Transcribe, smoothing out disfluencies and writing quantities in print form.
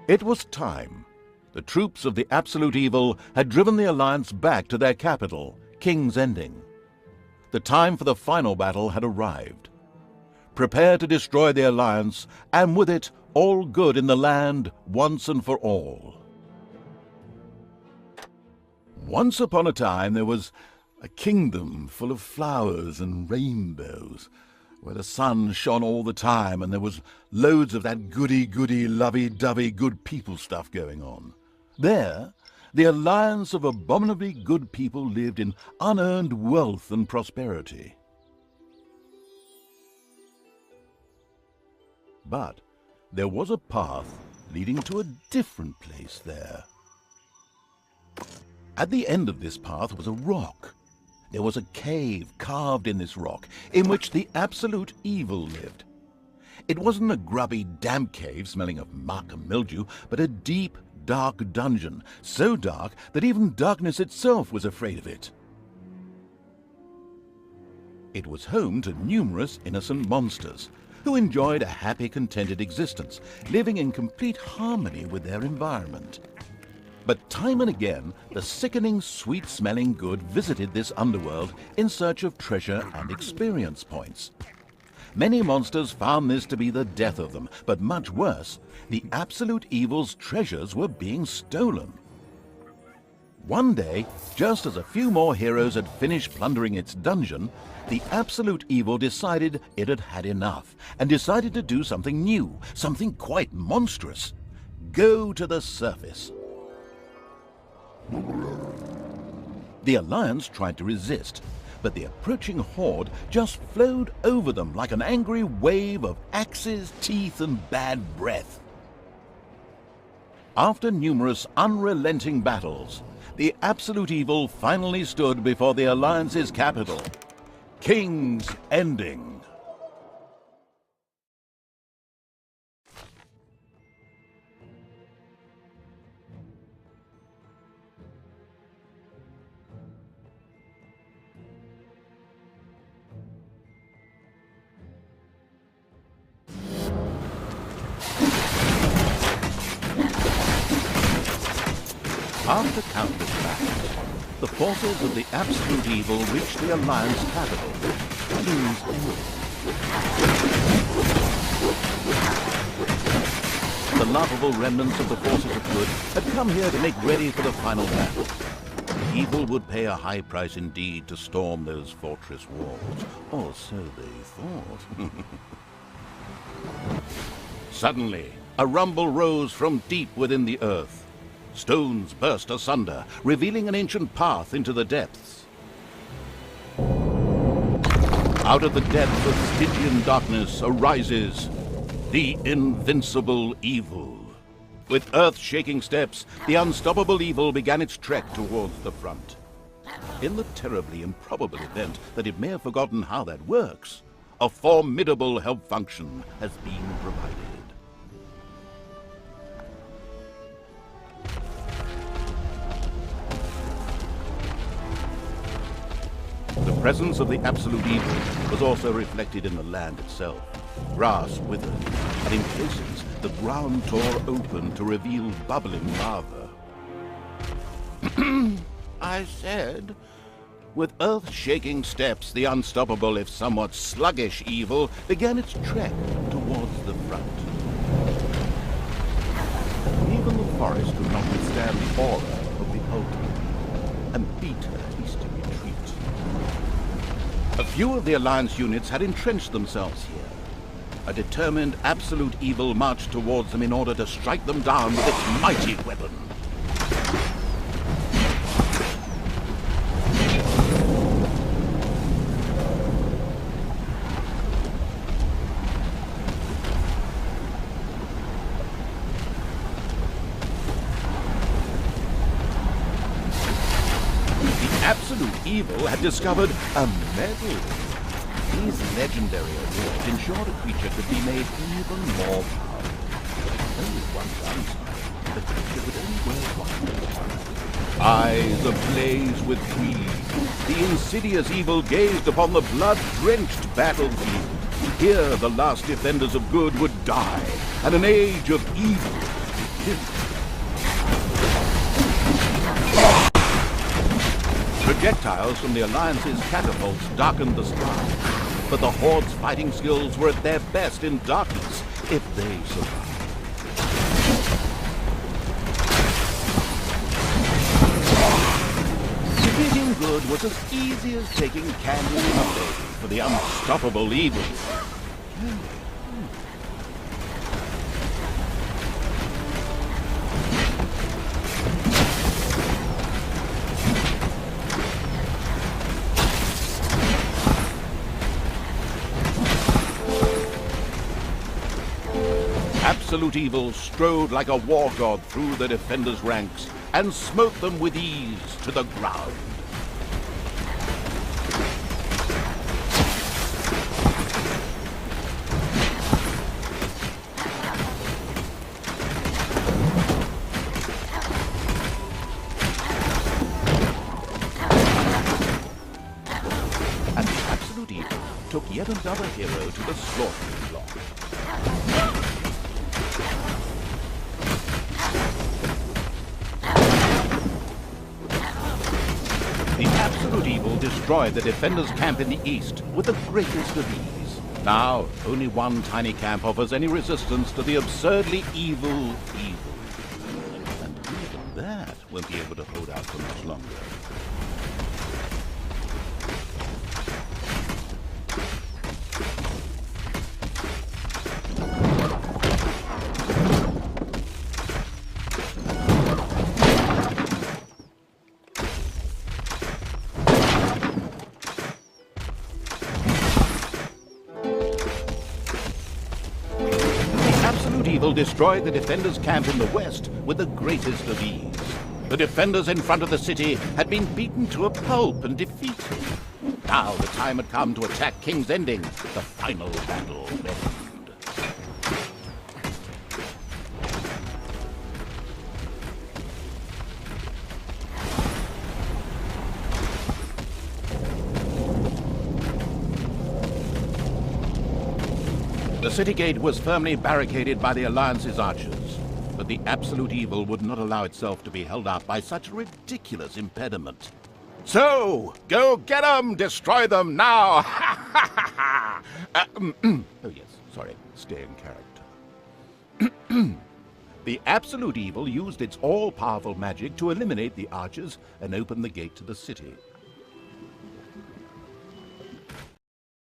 It was time. The troops of the absolute evil had driven the Alliance back to their capital, King's Ending. The time for the final battle had arrived. Prepare to destroy the Alliance, and with it, all good in the land once and for all. Once upon a time there was a kingdom full of flowers and rainbows, where the sun shone all the time and there was loads of that goody-goody, lovey-dovey good people stuff going on. There, the alliance of abominably good people lived in unearned wealth and prosperity. But there was a path leading to a different place there. At the end of this path was a rock. There was a cave carved in this rock in which the absolute evil lived. It wasn't a grubby, damp cave smelling of muck and mildew, but a deep, dark dungeon, so dark that even darkness itself was afraid of it. It was home to numerous innocent monsters who enjoyed a happy, contented existence, living in complete harmony with their environment. But time and again, the sickening, sweet-smelling good visited this underworld in search of treasure and experience points. Many monsters found this to be the death of them, but much worse, the absolute evil's treasures were being stolen. One day, just as a few more heroes had finished plundering its dungeon, the absolute evil decided it had had enough, and decided to do something new, something quite monstrous. Go to the surface. The Alliance tried to resist, but the approaching horde just flowed over them like an angry wave of axes, teeth, and bad breath. After numerous unrelenting battles, the absolute evil finally stood before the Alliance's capital, King's Ending. After countless battles, the forces of the absolute evil reached the Alliance capital, King's Ending. The laughable remnants of the forces of good had come here to make ready for the final battle. Evil would pay a high price indeed to storm those fortress walls, or so they thought. Suddenly, a rumble rose from deep within the earth. Stones burst asunder, revealing an ancient path into the depths. Out of the depth of Stygian darkness arises the invincible evil. With earth-shaking steps, the unstoppable evil began its trek towards the front. In the terribly improbable event that it may have forgotten how that works, a formidable help function has been provided. The presence of the absolute evil was also reflected in the land itself. Grass withered, and in places the ground tore open to reveal bubbling lava. I said, with earth-shaking steps, the unstoppable, if somewhat sluggish evil began its trek towards the front. Even the forest could not withstand the aura of the ultimate, and beat her hasty retreat. A few of the Alliance units had entrenched themselves here. A determined absolute evil marched towards them in order to strike them down with its mighty weapon. The absolute evil had discovered a medal. These legendary awards ensured a creature could be made even more powerful. Only one downside, the creature would only wear one. Eyes ablaze with greed, the insidious evil gazed upon the blood-drenched battlefield. Here the last defenders of good would die, and an age of evil him. Projectiles from the Alliance's catapults darkened the sky, but the Horde's fighting skills were at their best in darkness, if they survived. Defeating good was as easy as taking candy in a day for the unstoppable evil. Absolute evil strode like a war god through the defenders' ranks and smote them with ease to the ground. And the absolute evil took yet another hero to the slaughtering block. The absolute evil destroyed the defenders' camp in the east with the greatest of ease. Now, only one tiny camp offers any resistance to the absurdly evil evil. And even that won't be able to hold out for much longer. Evil destroyed the defenders' camp in the west with the greatest of ease. The defenders in front of the city had been beaten to a pulp and defeated. Now the time had come to attack King's Ending, the final battle of End. The city gate was firmly barricaded by the Alliance's archers, but the absolute evil would not allow itself to be held up by such a ridiculous impediment. So, go get them! Destroy them now! Oh yes, sorry, stay in character. The absolute evil used its all-powerful magic to eliminate the archers and open the gate to the city.